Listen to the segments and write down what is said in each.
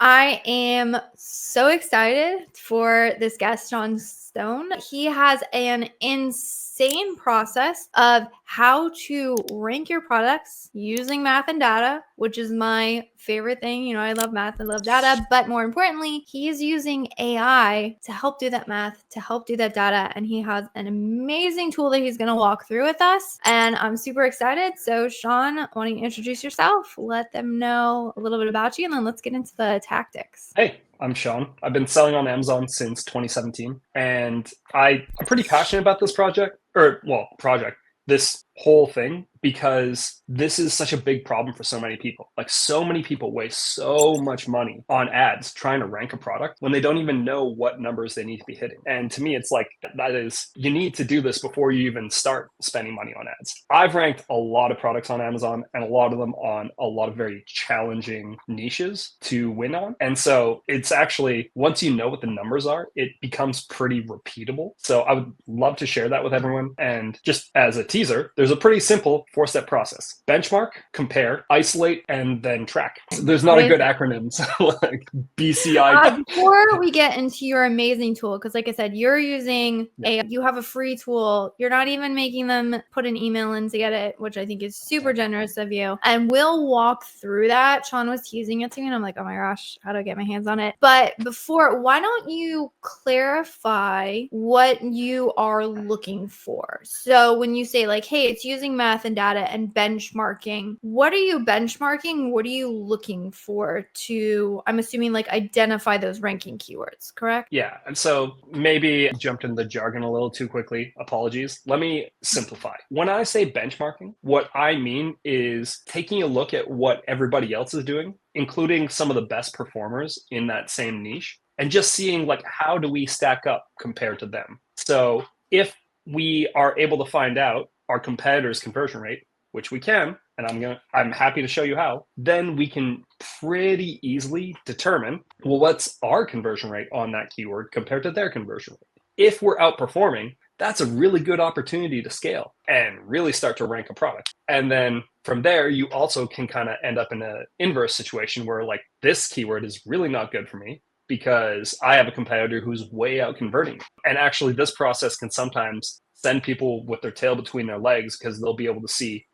I am so excited for this guest, Sean Stone. He has an insane process of how to rank your products using math and data, which is my favorite thing. You know, I love math, I love data, but more importantly, he is using AI to help do that math, to help do that data. And he has an amazing tool that he's going to walk through with us. And I'm super excited. So Sean, why don't you introduce yourself? Let them know a little bit about you, and then let's get into the tactics. Hey, I'm Sean. I've been selling on Amazon since 2017, and I'm pretty passionate about this this whole thing, because this is such a big problem for so many people. Like, so many people waste so much money on ads trying to rank a product when they don't even know what numbers they need to be hitting. And to me, it's like, you need to do this before you even start spending money on ads. I've ranked a lot of products on Amazon, and a lot of them on a lot of very challenging niches to win on. And so it's actually, once you know what the numbers are, it becomes pretty repeatable. So I would love to share that with everyone. And just as a teaser, there's a pretty simple 4-step process: benchmark, compare, isolate, and then track. There's not a good acronym, so like BCI. Before we get into your amazing tool, because like I said, you're using you have a free tool. You're not even making them put an email in to get it, which I think is super generous of you. And we'll walk through that. Sean was teasing it to me, and I'm like, oh my gosh, how do I get my hands on it? But before, why don't you clarify what you are looking for? So when you say like, hey, it's using math and data and benchmarking, what are you benchmarking? What are you looking for to, I'm assuming, like, identify those ranking keywords, correct? Yeah. And so maybe I jumped into the jargon a little too quickly. Apologies. Let me simplify. When I say benchmarking, what I mean is taking a look at what everybody else is doing, including some of the best performers in that same niche, and just seeing, like, how do we stack up compared to them? So if we are able to find out our competitors' conversion rate, which we can, and I'm happy to show you how, then we can pretty easily determine, well, what's our conversion rate on that keyword compared to their conversion rate? If we're outperforming, that's a really good opportunity to scale and really start to rank a product. And then from there, you also can kind of end up in an inverse situation where, like, this keyword is really not good for me because I have a competitor who's way out converting. And actually, this process can sometimes send people with their tail between their legs, because they'll be able to see,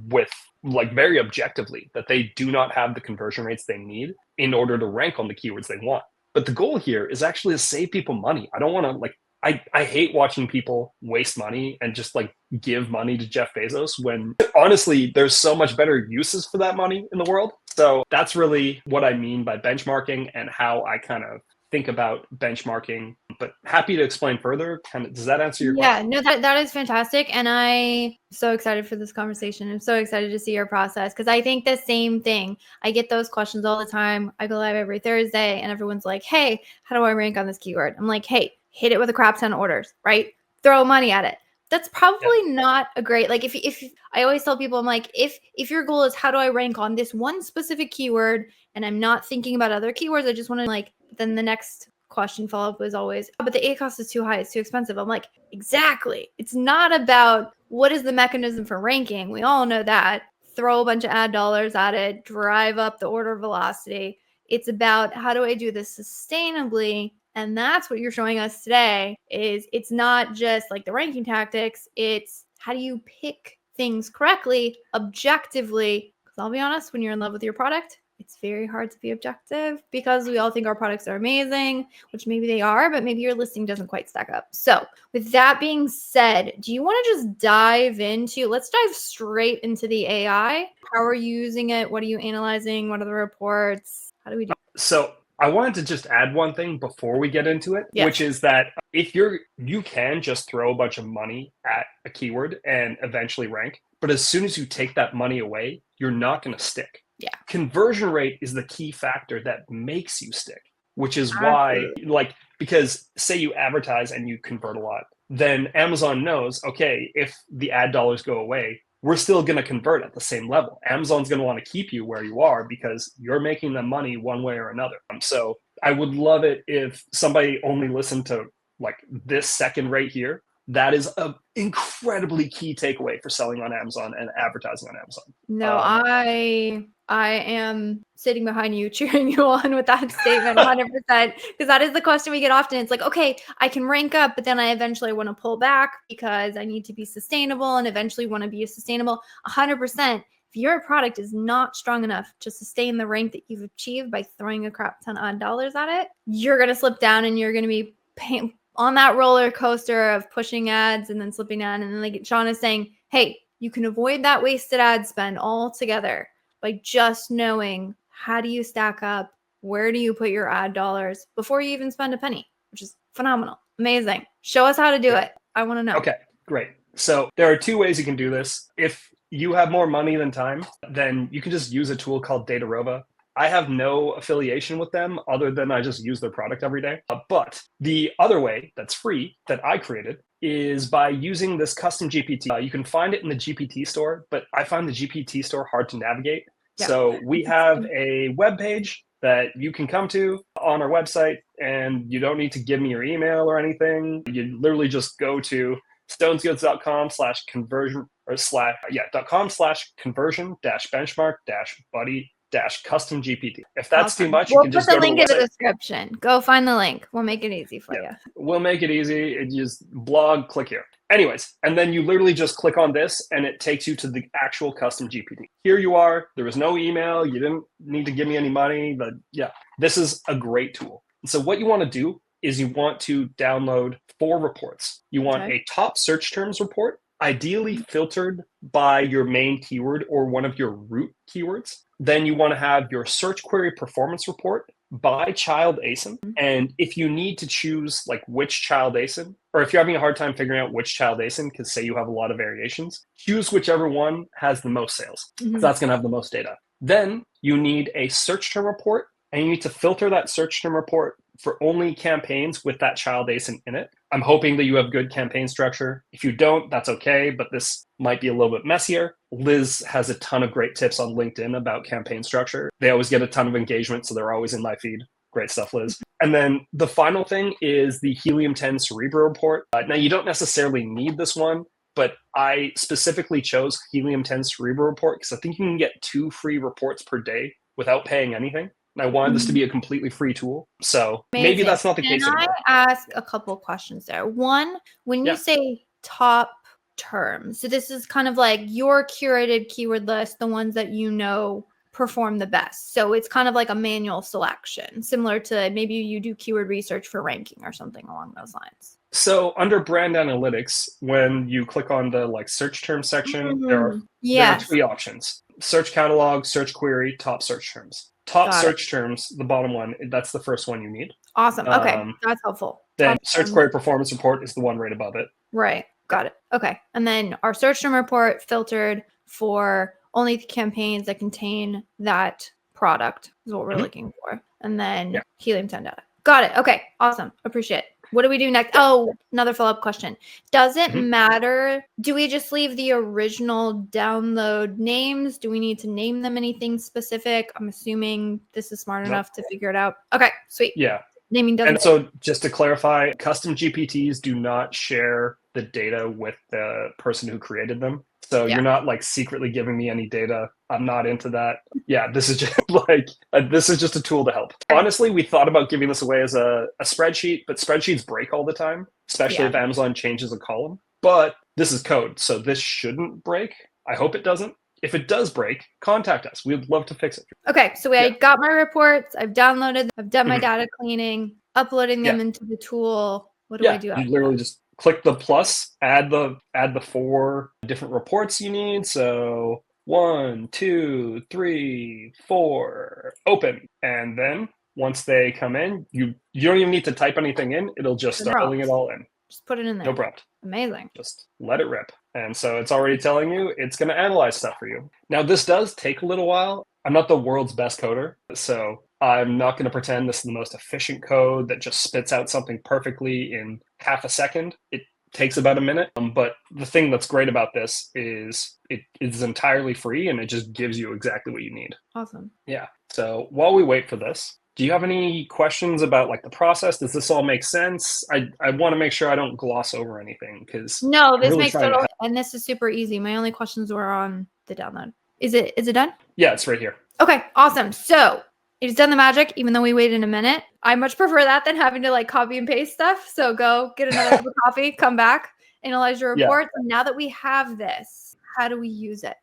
with, like, very objectively, that they do not have the conversion rates they need in order to rank on the keywords they want. But the goal here is actually to save people money. I don't want to, like, I hate watching people waste money and just, like, give money to Jeff Bezos when honestly there's so much better uses for that money in the world. So that's really what I mean by benchmarking and how I kind of think about benchmarking. But happy to explain further. Does that answer your question? Yeah, no, that is fantastic. And I'm so excited for this conversation. I'm so excited to see your process, because I think the same thing. I get those questions all the time. I go live every Thursday and everyone's like, hey, how do I rank on this keyword? I'm like, hey, hit it with a crap ton of orders, right? Throw money at it. That's probably not a great, like, if I always tell people, I'm like, if your goal is how do I rank on this one specific keyword, and I'm not thinking about other keywords, I just want to, like, then the next question follow-up was always, oh, but the A cost is too high, it's too expensive. I'm like, exactly. It's not about what is the mechanism for ranking. We all know that. Throw a bunch of ad dollars at it, drive up the order velocity. It's about, how do I do this sustainably? And that's what you're showing us today. Is it's not just like the ranking tactics, it's how do you pick things correctly, objectively. Because I'll be honest, when you're in love with your product, it's very hard to be objective, because we all think our products are amazing, which maybe they are, but maybe your listing doesn't quite stack up. So with that being said, do you want to just let's dive straight into the AI. How are you using it? What are you analyzing? What are the reports? How do we do? So I wanted to just add one thing before we get into it, which is that if you can just throw a bunch of money at a keyword and eventually rank, but as soon as you take that money away, you're not going to stick. Yeah. Conversion rate is the key factor that makes you stick, which is why, like, because say you advertise and you convert a lot, then Amazon knows, okay, if the ad dollars go away, we're still going to convert at the same level. Amazon's going to want to keep you where you are because you're making them money one way or another. So I would love it if somebody only listened to, like, this second right here. That is an incredibly key takeaway for selling on Amazon and advertising on Amazon. No, I I am sitting behind you, cheering you on with that statement 100%. Because that is the question we get often. It's like, okay, I can rank up, but then I eventually want to pull back because I need to be sustainable and eventually want to be sustainable 100%. If your product is not strong enough to sustain the rank that you've achieved by throwing a crap ton of dollars at it, you're going to slip down and you're going to be on that roller coaster of pushing ads and then slipping down. And then like Sean is saying, hey, you can avoid that wasted ad spend altogether by just knowing how do you stack up, where do you put your ad dollars before you even spend a penny, which is phenomenal. Amazing. Show us how to do it. I want to know. Okay, great. So there are two ways you can do this. If you have more money than time, then you can just use a tool called Datarova. I have no affiliation with them other than I just use their product every day. But the other way that's free that I created is by using this custom GPT. You can find it in the GPT store, but I find the GPT store hard to navigate. Yeah. So we have a web page that you can come to on our website, and you don't need to give me your email or anything. You literally just go to stonesgoods.com/conversion or .com/conversion-benchmark-buddy-custom GPT. If that's too much, you can just go to the link in the description. Go find the link. We'll make it easy for you. We'll make it easy. It just blog, click here. Anyways, and then you literally just click on this and it takes you to the actual custom GPT. Here you are. There was no email. You didn't need to give me any money, but yeah, this is a great tool. And so what you want to do is you want to download 4 reports. You want a top search terms report, ideally filtered by your main keyword or one of your root keywords. Then you want to have your search query performance report by child ASIN. And if you need to choose like which child ASIN, or if you're having a hard time figuring out which child ASIN, because say you have a lot of variations, choose whichever one has the most sales. So that's going to have the most data. Then you need a search term report, and you need to filter that search term report for only campaigns with that child ASIN in it. I'm hoping that you have good campaign structure. If you don't, that's okay, but this might be a little bit messier. Liz has a ton of great tips on LinkedIn about campaign structure. They always get a ton of engagement, so they're always in my feed. Great stuff, Liz. And then the final thing is the Helium-10 Cerebro report. Now, you don't necessarily need this one, but I specifically chose Helium-10 Cerebro report because I think you can get 2 free reports per day without paying anything. And I wanted this to be a completely free tool. So maybe that's not the case anymore. Can I ask a couple questions there? One, when you say top terms, so this is kind of like your curated keyword list, the ones that you know perform the best. So it's kind of like a manual selection, similar to maybe you do keyword research for ranking or something along those lines. So under brand analytics, when you click on the like search term section, there are 3 options: search catalog, search query, top search terms. Top search terms, the bottom one, that's the first one you need. Awesome. Okay. That's helpful. Then search query performance report is the one right above it. Right. Got it. Okay. And then our search term report filtered for only the campaigns that contain that product is what we're looking for. And then Helium-10 data. Got it. Okay. Awesome. Appreciate it. What do we do next? Oh, another follow-up question. Does it matter? Do we just leave the original download names? Do we need to name them anything specific? I'm assuming this is smart enough to figure it out. Okay, sweet. Yeah. Naming doesn't. And so just to clarify, custom GPTs do not share the data with the person who created them. So you're not like secretly giving me any data. I'm not into that. Yeah, this is just like, this is just a tool to help. Honestly, we thought about giving this away as a spreadsheet, but spreadsheets break all the time, especially if Amazon changes a column. But this is code, so this shouldn't break. I hope it doesn't. If it does break, contact us. We'd love to fix it. Okay, so I got my reports. I've downloaded, I've done my data cleaning, uploading them into the tool. What do I do after you literally just click the plus, add the 4 different reports you need. So 1, 2, 3, 4, open. And then once they come in, you don't even need to type anything in. It'll just start filling it all in. Just put it in there. No prompt. Amazing. Just let it rip. And so it's already telling you it's going to analyze stuff for you. Now, this does take a little while. I'm not the world's best coder, so I'm not going to pretend this is the most efficient code that just spits out something perfectly in half a second. It takes about a minute. But the thing that's great about this is it is entirely free and it just gives you exactly what you need. Awesome. Yeah. So while we wait for this, do you have any questions about like the process? Does this all make sense? I want to make sure I don't gloss over anything because no, this makes total, and this is super easy. My only questions were on the download. Is it done? Yeah, it's right here. Okay, awesome. So it's done the magic, even though we waited a minute. I much prefer that than having to like copy and paste stuff. So go get another cup of coffee, come back, analyze your Yeah. report. And now that we have this, how do we use it?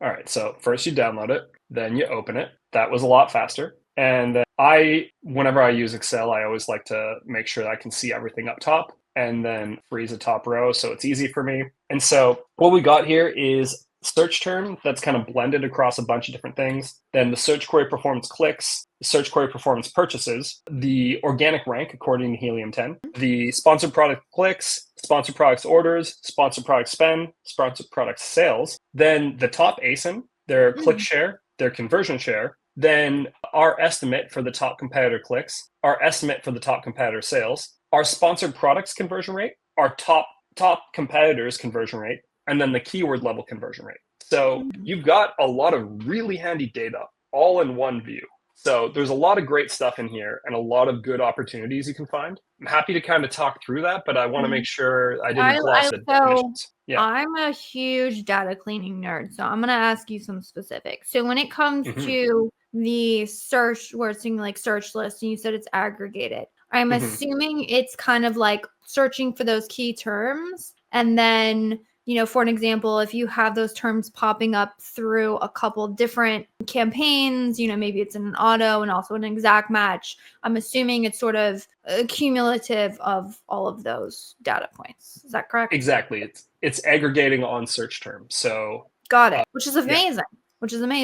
All right. So first you download it, then you open it. That was a lot faster. And then whenever I use Excel, I always like to make sure that I can see everything up top and then freeze a top row so it's easy for me. And so what we got here is search term that's kind of blended across a bunch of different things. Then the search query performance clicks, the search query performance purchases, the organic rank according to Helium 10, the sponsored product clicks, sponsored products orders, sponsored product spend, sponsored product sales, then the top ASIN, their click share, their conversion share, then our estimate for the top competitor clicks, our estimate for the top competitor sales, our sponsored products conversion rate, our top competitors conversion rate, and then the keyword level conversion rate. So you've got a lot of really handy data all in one view. So there's a lot of great stuff in here and a lot of good opportunities you can find. I'm happy to kind of talk through that, but I want to make sure I didn't gloss the definitions. Yeah. I'm a huge data cleaning nerd, so I'm going to ask you some specifics. So when it comes to the search, where it's saying like search list, and you said it's aggregated, I'm assuming it's kind of like searching for those key terms. And then, for an example, if you have those terms popping up through a couple different campaigns, maybe it's in an auto and also an exact match, I'm assuming it's sort of cumulative of all of those data points. Is that correct? Exactly. It's aggregating on search terms. So got it, which is amazing.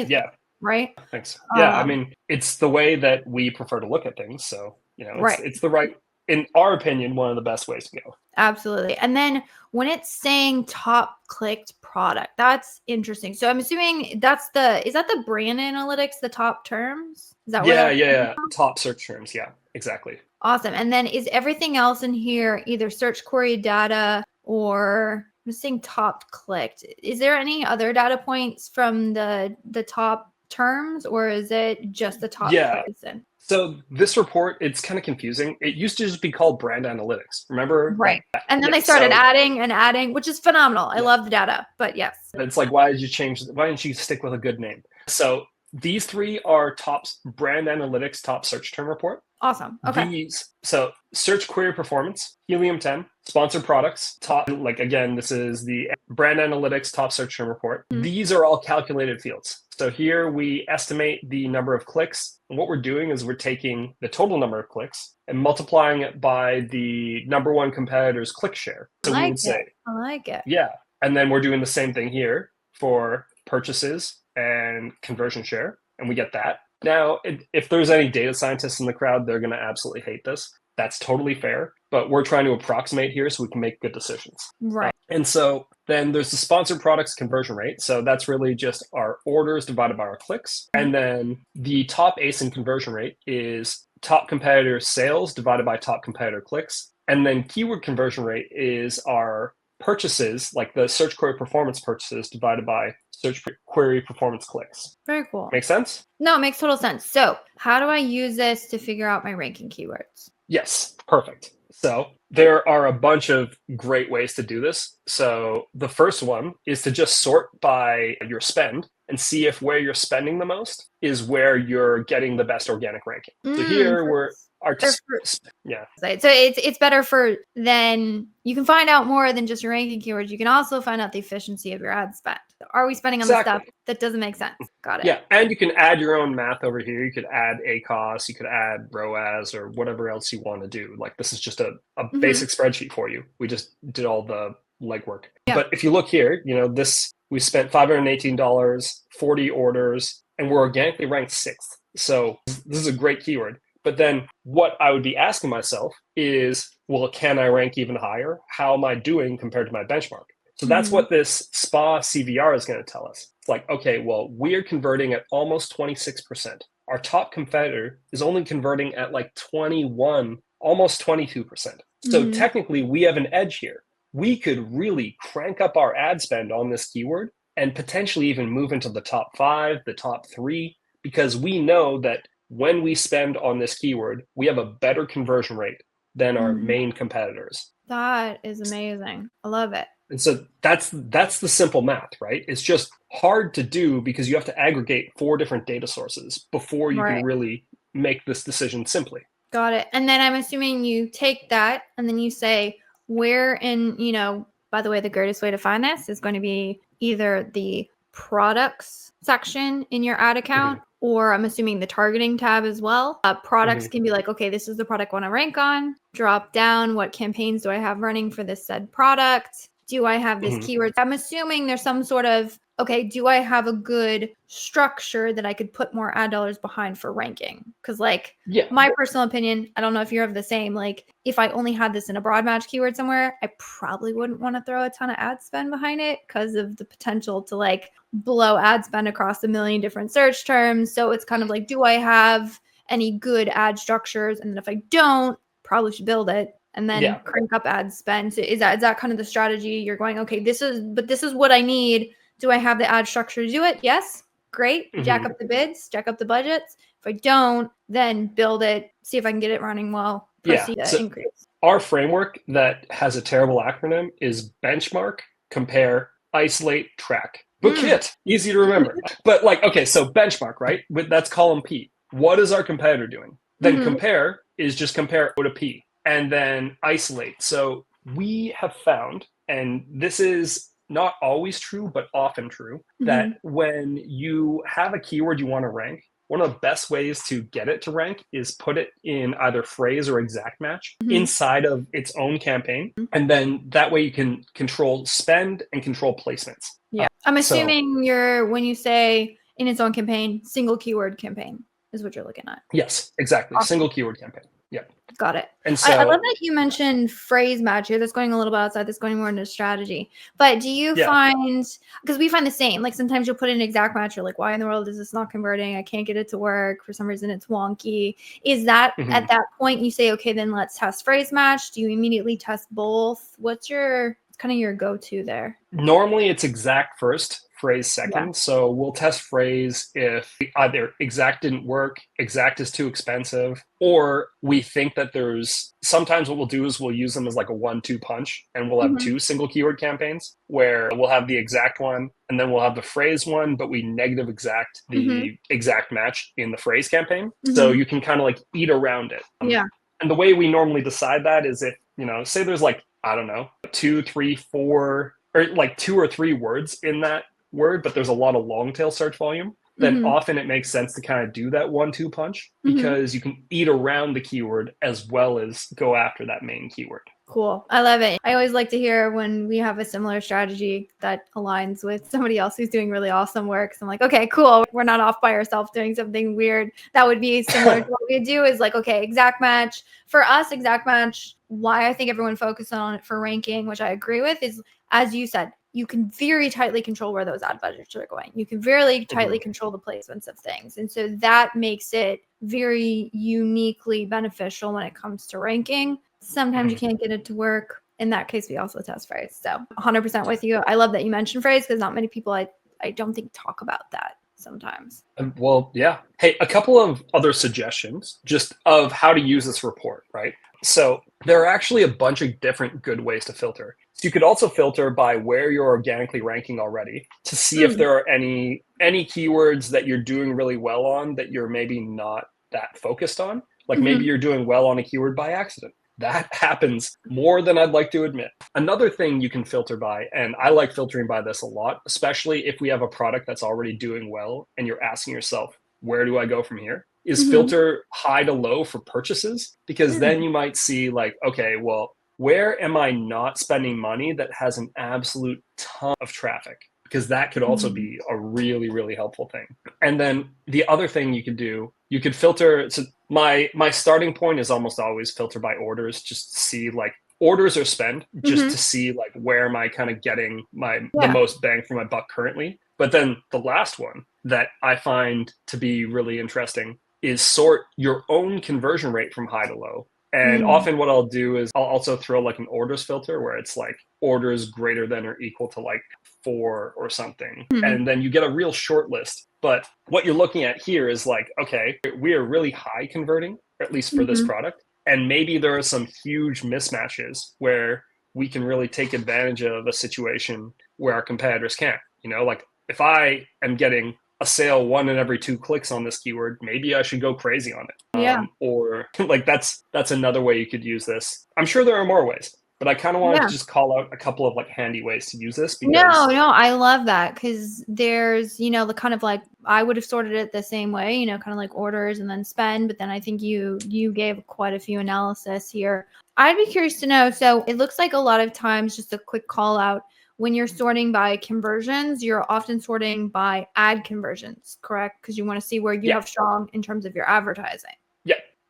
Yeah. Right? Thanks. Yeah, I mean, it's the way that we prefer to look at things. So, it's the right, in our opinion, one of the best ways to go. Absolutely. And then when it's saying top clicked product, that's interesting. So I'm assuming is that the brand analytics, the top terms? Is that Yeah. Top search terms. Yeah, exactly. Awesome. And then is everything else in here either search query data or I'm saying top clicked? Is there any other data points from the top terms, or is it just the top clicked? So this report, it's kind of confusing. It used to just be called brand analytics. Remember? Right. And then they started adding, which is phenomenal. I love the data, but yes. It's like, why didn't you stick with a good name? So these three are top brand analytics, top search term report. Awesome. Okay. So search query performance, Helium 10, sponsored products, top, like again, this is the brand analytics, top search term report. These are all calculated fields. So here we estimate the number of clicks. And what we're doing is we're taking the total number of clicks and multiplying it by the number one competitor's click share. So we would say, I like it. Yeah. And then we're doing the same thing here for purchases and conversion share. And we get that. Now, if there's any data scientists in the crowd, they're going to absolutely hate this. That's totally fair. But we're trying to approximate here so we can make good decisions. Right. And so then there's the sponsored products conversion rate. So that's really just our orders divided by our clicks. And then the top ASIN conversion rate is top competitor sales divided by top competitor clicks. And then keyword conversion rate is our purchases, like the search query performance purchases divided by search query performance clicks. Very cool. Make sense? No, it makes total sense. So how do I use this to figure out my ranking keywords? Yes, perfect. So there are a bunch of great ways to do this. So the first one is to just sort by your spend and see if where you're spending the most is where you're getting the best organic ranking. So here So it's better for then you can find out more than just your ranking keywords. You can also find out the efficiency of your ad spend. Are we spending on the stuff that doesn't make sense? Got it. Yeah, and you can add your own math over here. You could add ACoS, you could add ROAS, or whatever else you want to do. Like this is just a basic spreadsheet for you. We just did all the legwork. Yeah. But if you look here, we spent $518, 40 orders, and we're organically ranked 6th. So this is a great keyword. But then what I would be asking myself is, well, can I rank even higher? How am I doing compared to my benchmark? So that's what this SPA CVR is going to tell us. It's like, okay, well, we're converting at almost 26%. Our top competitor is only converting at like 21, almost 22%. So technically we have an edge here. We could really crank up our ad spend on this keyword and potentially even move into the top 5, the top 3, because we know that when we spend on this keyword, we have a better conversion rate than our main competitors. That is amazing. I love it. And so that's the simple math, right? It's just hard to do because you have to aggregate 4 different data sources before you can Right. really make this decision simply. Got it. And then I'm assuming you take that and then you say where in, by the way, the greatest way to find this is going to be either the products section in your ad account, or I'm assuming the targeting tab as well. Products can be like, okay, this is the product I want to rank on. Drop down, what campaigns do I have running for this said product? Do I have this keyword? I'm assuming there's some sort of, okay, do I have a good structure that I could put more ad dollars behind for ranking? Because my personal opinion, I don't know if you're of the same, if I only had this in a broad match keyword somewhere, I probably wouldn't want to throw a ton of ad spend behind it because of the potential to blow ad spend across a million different search terms. So it's kind of like, do I have any good ad structures? And then if I don't, probably should build it and then crank up ad spend. So is that kind of the strategy you're going, okay, this is what I need. Do I have the ad structure to do it? Yes. Great. Jack up the bids, jack up the budgets. If I don't, then build it, see if I can get it running well, proceed to increase. Our framework that has a terrible acronym is benchmark, compare, isolate, track. Bookit, easy to remember. But okay, so benchmark, right? That's column P. What is our competitor doing? Then compare is just compare O to P. And then isolate. So we have found, and this is not always true, but often true, that when you have a keyword you want to rank, one of the best ways to get it to rank is put it in either phrase or exact match inside of its own campaign. And then that way you can control spend and control placements. Yeah. I'm assuming when you say in its own campaign, single keyword campaign is what you're looking at. Yes, exactly. Awesome. Single keyword campaign. Yeah. Got it. And so I love that you mentioned phrase match here. That's going a little bit outside. That's going more into strategy. But do you find, because we find the same, sometimes you'll put in an exact match. You're like, why in the world is this not converting? I can't get it to work. For some reason, it's wonky. Is that at that point you say, okay, then let's test phrase match? Do you immediately test both? What's kind of your go-to there? Normally it's exact first, phrase second. Yeah. So we'll test phrase if either exact didn't work, exact is too expensive, or we think that sometimes what we'll do is we'll use them as a 1-2 punch, and we'll have 2 single keyword campaigns where we'll have the exact one and then we'll have the phrase one, but we negative exact the exact match in the phrase campaign. So you can kind of eat around it. And the way we normally decide that is if, say there's I don't know, 2, 3, 4, or 2 or 3 words in that word, but there's a lot of long tail search volume, then often it makes sense to kind of do that 1-2 punch because you can eat around the keyword as well as go after that main keyword. Cool. I love it. I always like to hear when we have a similar strategy that aligns with somebody else who's doing really awesome work. So I'm like, okay, cool. We're not off by ourselves doing something weird. That would be similar to what we do is okay, exact match. For us, exact match, why I think everyone focuses on it for ranking, which I agree with, is, as you said, you can very tightly control where those ad budgets are going. You can very tightly control the placements of things. And so that makes it very uniquely beneficial when it comes to ranking. Sometimes you can't get it to work. In that case, we also test phrase. So 100% with you. I love that you mentioned phrase because not many people I don't think talk about that sometimes. Well, yeah. Hey, a couple of other suggestions just of how to use this report, right? So there are actually a bunch of different good ways to filter. So you could also filter by where you're organically ranking already to see if there are any keywords that you're doing really well on that you're maybe not that focused on. Maybe you're doing well on a keyword by accident. That happens more than I'd like to admit. Another thing you can filter by, and I like filtering by this a lot, especially if we have a product that's already doing well and you're asking yourself, where do I go from here? Is filter high to low for purchases, because then you might see okay, well, where am I not spending money that has an absolute ton of traffic? Because that could also be a really, really helpful thing. And then the other thing you could do, you could filter. So my starting point is almost always filter by orders, just to see orders or spend, just to see where am I kind of getting the most bang for my buck currently. But then the last one that I find to be really interesting is sort your own conversion rate from high to low. And often what I'll do is I'll also throw an orders filter where it's orders greater than or equal to 4 or something. And then you get a real short list. But what you're looking at here is okay, we are really high converting, at least for this product. And maybe there are some huge mismatches where we can really take advantage of a situation where our competitors can't. Like if I am getting a sale 1 in every 2 clicks on this keyword, maybe I should go crazy on it. Yeah. Or like that's another way you could use this. I'm sure there are more ways, but I kind of wanted to just call out a couple of like handy ways to use this because no, I love that because there's, the kind of like I would have sorted it the same way, kind of like orders and then spend, but then I think you gave quite a few analysis here. I'd be curious to know. So it looks like a lot of times, just a quick call out, when you're sorting by conversions, you're often sorting by ad conversions, correct? Because you want to see where you have strong in terms of your advertising.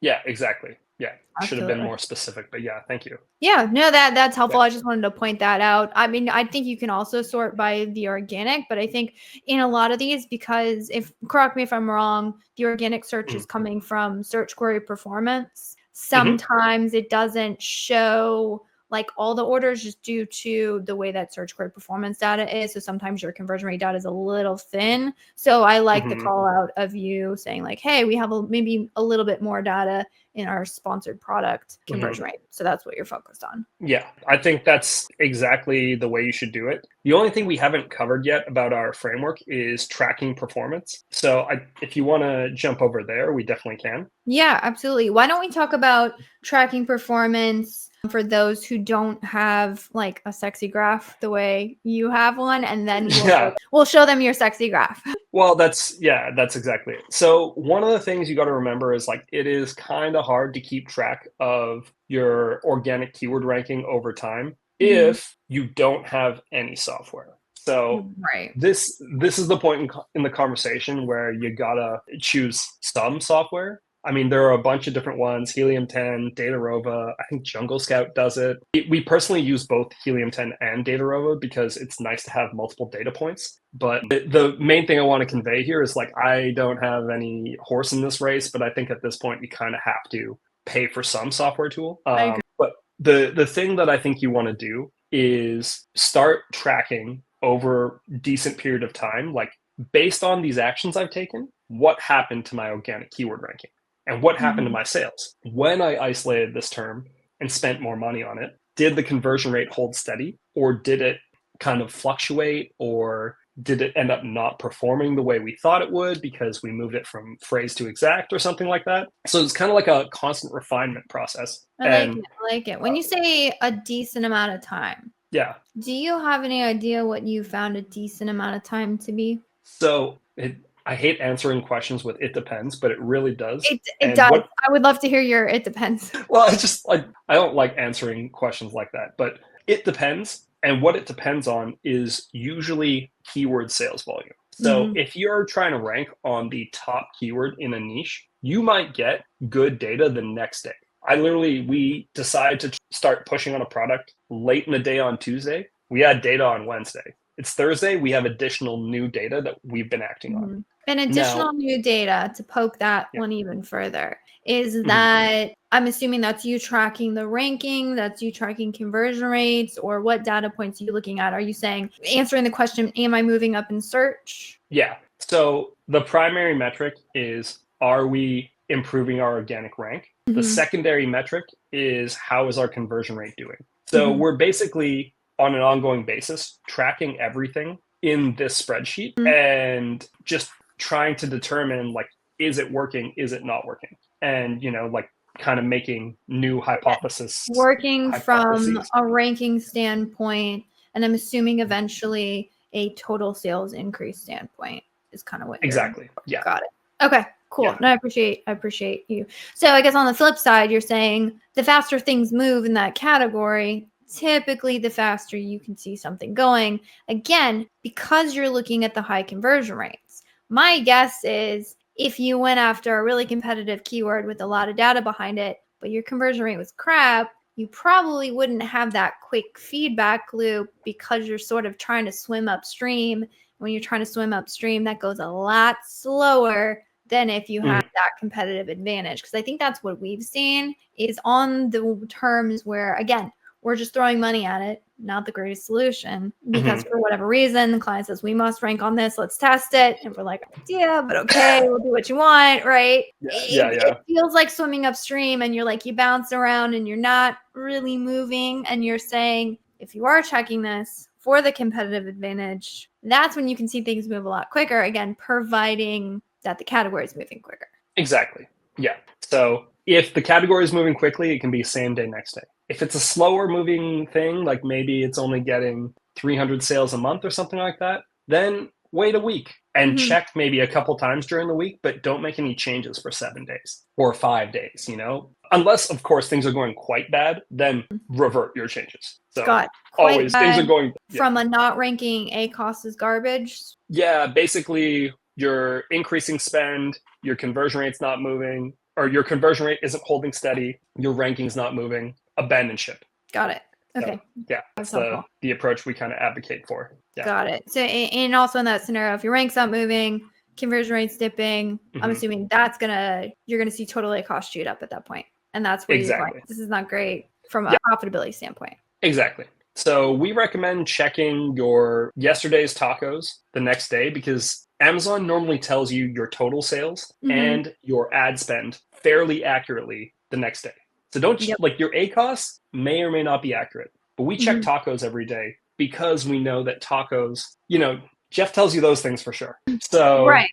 Yeah, exactly. Yeah, Absolutely. should have been more specific, but yeah, thank you. Yeah, no, that's helpful. I just wanted to point that out. I mean, I think you can also sort by the organic, but I think in a lot of these, because correct me if I'm wrong, the organic search is coming from search query performance. Sometimes it doesn't show like all the orders just due to the way that search query performance data is. So sometimes your conversion rate data is a little thin. So I like the call out of you saying like, hey, we have maybe a little bit more data in our sponsored product conversion rate. So that's what you're focused on. Yeah, I think that's exactly the way you should do it. The only thing we haven't covered yet about our framework is tracking performance. So if you want to jump over there, we definitely can. Yeah, absolutely. Why don't we talk about tracking performance for those who don't have like a sexy graph the way you have one, and then we'll show them your sexy graph. Well, that's exactly it. So one of the things you got to remember is like it is kind of hard to keep track of your organic keyword ranking over time if you don't have any software. So this is the point in the conversation where you gotta choose some software. I mean, there are a bunch of different ones, Helium 10, Datarova. I think Jungle Scout does it. We personally use both Helium 10 and Datarova because it's nice to have multiple data points. But the main thing I want to convey here is like, I don't have any horse in this race, but I think at this point, you kind of have to pay for some software tool. But the thing that I think you want to do is start tracking over a decent period of time, like based on these actions I've taken, what happened to my organic keyword ranking? And what happened to my sales? When I isolated this term and spent more money on it, did the conversion rate hold steady, or did it kind of fluctuate, or did it end up not performing the way we thought it would because we moved it from phrase to exact or something like that? So it's kind of like a constant refinement process. I like it. When you say a decent amount of time, do you have any idea what you found a decent amount of time to be? So I hate answering questions with "it depends," but it really does. It does. I would love to hear your "it depends." Well, I just I don't like answering questions like that, but it depends. And what it depends on is usually keyword sales volume. So if you're trying to rank on the top keyword in a niche, you might get good data the next day. We decided to start pushing on a product late in the day on Tuesday. We had data on Wednesday. It's Thursday. We have additional new data that we've been acting on. And additional new data to poke that one even further is that I'm assuming that's you tracking the ranking, that's you tracking conversion rates, or what data points are you looking at? Are you saying answering the question, am I moving up in search? Yeah. So the primary metric is, are we improving our organic rank? The secondary metric is, how is our conversion rate doing? So we're basically on an ongoing basis tracking everything in this spreadsheet and just trying to determine like, is it working? Is it not working? And, like kind of making new hypotheses. Working from a ranking standpoint, and I'm assuming eventually a total sales increase standpoint is kind of what exactly. Yeah. Got it. Okay. Cool. Yeah. No, I appreciate you. So I guess on the flip side, you're saying the faster things move in that category, typically the faster you can see something going. Again, because you're looking at the high conversion rates. My guess is if you went after a really competitive keyword with a lot of data behind it, but your conversion rate was crap, you probably wouldn't have that quick feedback loop because you're sort of trying to swim upstream. When you're trying to swim upstream, that goes a lot slower than if you have that competitive advantage. Because I think that's what we've seen is on the terms where, again, we're just throwing money at it. Not the greatest solution because for whatever reason, the client says, we must rank on this. Let's test it. And we're like, idea, but okay, we'll do what you want, right? It feels like swimming upstream and you're like, you bounce around and you're not really moving. And you're saying, if you are checking this for the competitive advantage, that's when you can see things move a lot quicker. Again, providing that the category is moving quicker. Exactly. Yeah. So if the category is moving quickly, it can be same day, next day. If it's a slower moving thing, like maybe it's only getting 300 sales a month or something like that, then wait a week and check maybe a couple times during the week, but don't make any changes for 7 days or 5 days, unless of course things are going quite bad, then revert your changes. So always things are going from a not ranking ACoS is garbage. Yeah, basically you're increasing spend, your conversion rate's not moving, or your conversion rate isn't holding steady, your ranking's not moving, abandon ship. Got it. Okay. So, yeah, that's the approach we kind of advocate for. Yeah. Got it. So, and also in that scenario, if your rank's not moving, conversion rate's dipping, I'm assuming you're gonna see total ACoS shoot up at that point, and that's where you're going. This is not great from a profitability standpoint. Exactly. So we recommend checking your yesterday's tacos the next day because Amazon normally tells you your total sales and your ad spend fairly accurately the next day. So don't like your ACoS may or may not be accurate, but we check tacos every day because we know that tacos, Jeff tells you those things for sure. So right.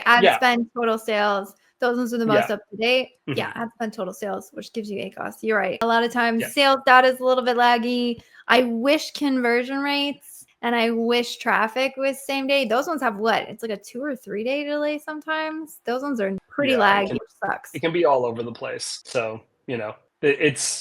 Ad spend, total sales. Those ones are the most up to date. Yeah, ad spend, total sales, which gives you ACoS. You're right. A lot of times sales data is a little bit laggy. I wish conversion rates and I wish traffic was same day. Those ones have what? It's like a 2 or 3 day delay sometimes. Those ones are pretty laggy, which sucks. It can be all over the place. So,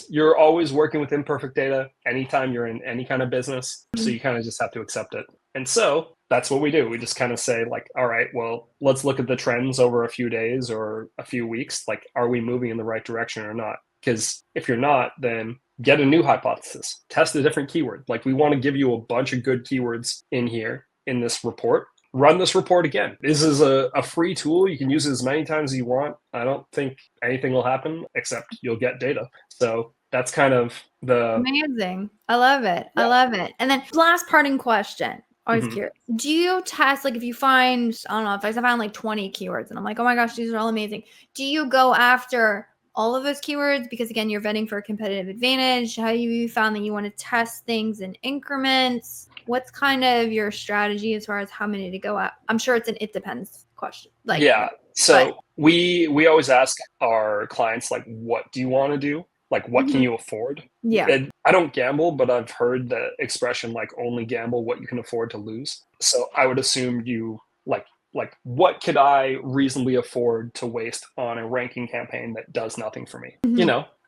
you're always working with imperfect data anytime you're in any kind of business. So you kind of just have to accept it. And so that's what we do. We just kind of say like, all right, well, let's look at the trends over a few days or a few weeks. Like, are we moving in the right direction or not? Because if you're not, then get a new hypothesis, test a different keyword. Like, we want to give you a bunch of good keywords in here in this report. Run this report again. This is a free tool. You can use it as many times as you want. I don't think anything will happen except you'll get data. So that's kind of amazing. I love it. Yeah. I love it. And then last parting question. Always curious. Do you test, like if you find, I don't know, if I found like 20 keywords and I'm like, oh my gosh, these are all amazing. Do you go after all of those keywords? Because again, you're vetting for a competitive advantage. How you found that you want to test things in increments? What's kind of your strategy as far as how many to go at? I'm sure it's an it depends question. So we always ask our clients, like, what do you want to do? Like, what can you afford? Yeah. And I don't gamble, but I've heard the expression, like, only gamble what you can afford to lose. So I would assume you like what could I reasonably afford to waste on a ranking campaign that does nothing for me?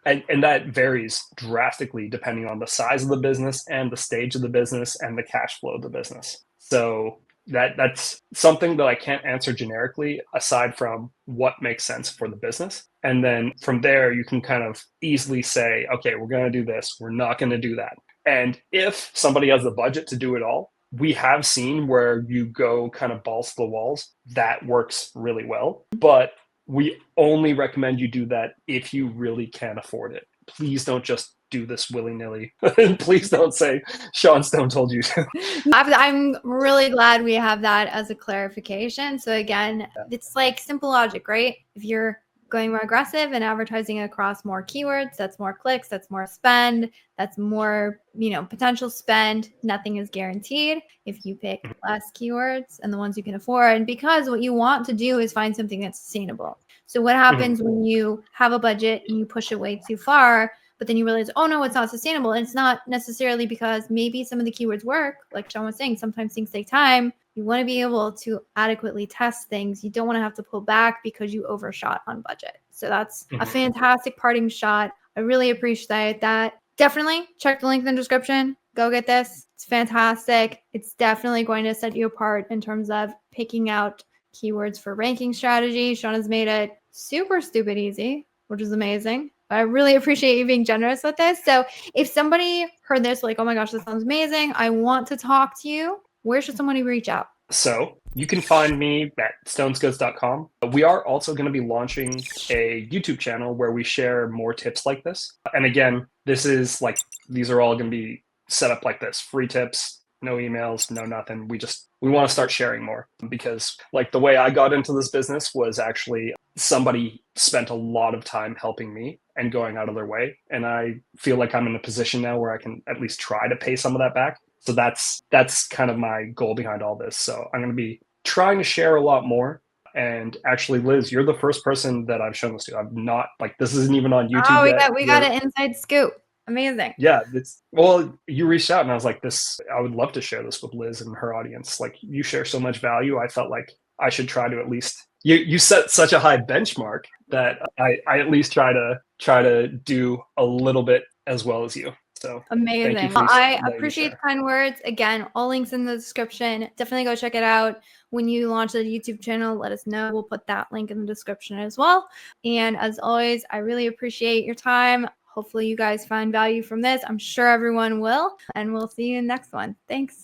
And that varies drastically depending on the size of the business and the stage of the business and the cash flow of the business. So that's something that I can't answer generically aside from what makes sense for the business. And then from there, you can kind of easily say, okay, we're going to do this. We're not going to do that. And if somebody has the budget to do it all, we have seen where you go kind of balls to the walls. That works really well. But we only recommend you do that if you really can afford it. Please don't just do this willy-nilly. Please don't say Sean Stone told you to. I'm really glad we have that as a clarification. So again, it's like simple logic, right? If you're going more aggressive and advertising across more keywords, that's more clicks, that's more spend, that's more, potential spend. Nothing is guaranteed if you pick less keywords and the ones you can afford, because what you want to do is find something that's sustainable. So what happens when you have a budget and you push it way too far, but then you realize, oh no, it's not sustainable. And it's not necessarily because maybe some of the keywords work. Like Sean was saying, sometimes things take time. You want to be able to adequately test things. You don't want to have to pull back because you overshot on budget. So that's a fantastic parting shot. I really appreciate that. Definitely check the link in the description. Go get this. It's fantastic. It's definitely going to set you apart in terms of picking out keywords for ranking strategy. Sean has made it super stupid easy, which is amazing. I really appreciate you being generous with this. So if somebody heard this, like, oh my gosh, this sounds amazing, I want to talk to you, where should somebody reach out? So you can find me at stonesgoods.com. We are also going to be launching a YouTube channel where we share more tips like this. And again, these are all going to be set up like this: free tips, no emails, no nothing. We want to start sharing more, because like the way I got into this business was actually somebody spent a lot of time helping me and going out of their way. And I feel like I'm in a position now where I can at least try to pay some of that back. So that's kind of my goal behind all this. So I'm going to be trying to share a lot more. And actually, Liz, you're the first person that I've shown this to. I'm not like, this isn't even on YouTube yet. We got an inside scoop. Amazing. Yeah, well, you reached out and I was like, I would love to share this with Liz and her audience. Like, you share so much value. I felt like I should try to at least, you set such a high benchmark that I at least try to do a little bit as well as you. So amazing. Thank you for I appreciate the kind words. Again, all links in the description. Definitely go check it out. When you launch the YouTube channel, let us know. We'll put that link in the description as well. And as always, I really appreciate your time. Hopefully you guys find value from this. I'm sure everyone will. And we'll see you in the next one. Thanks.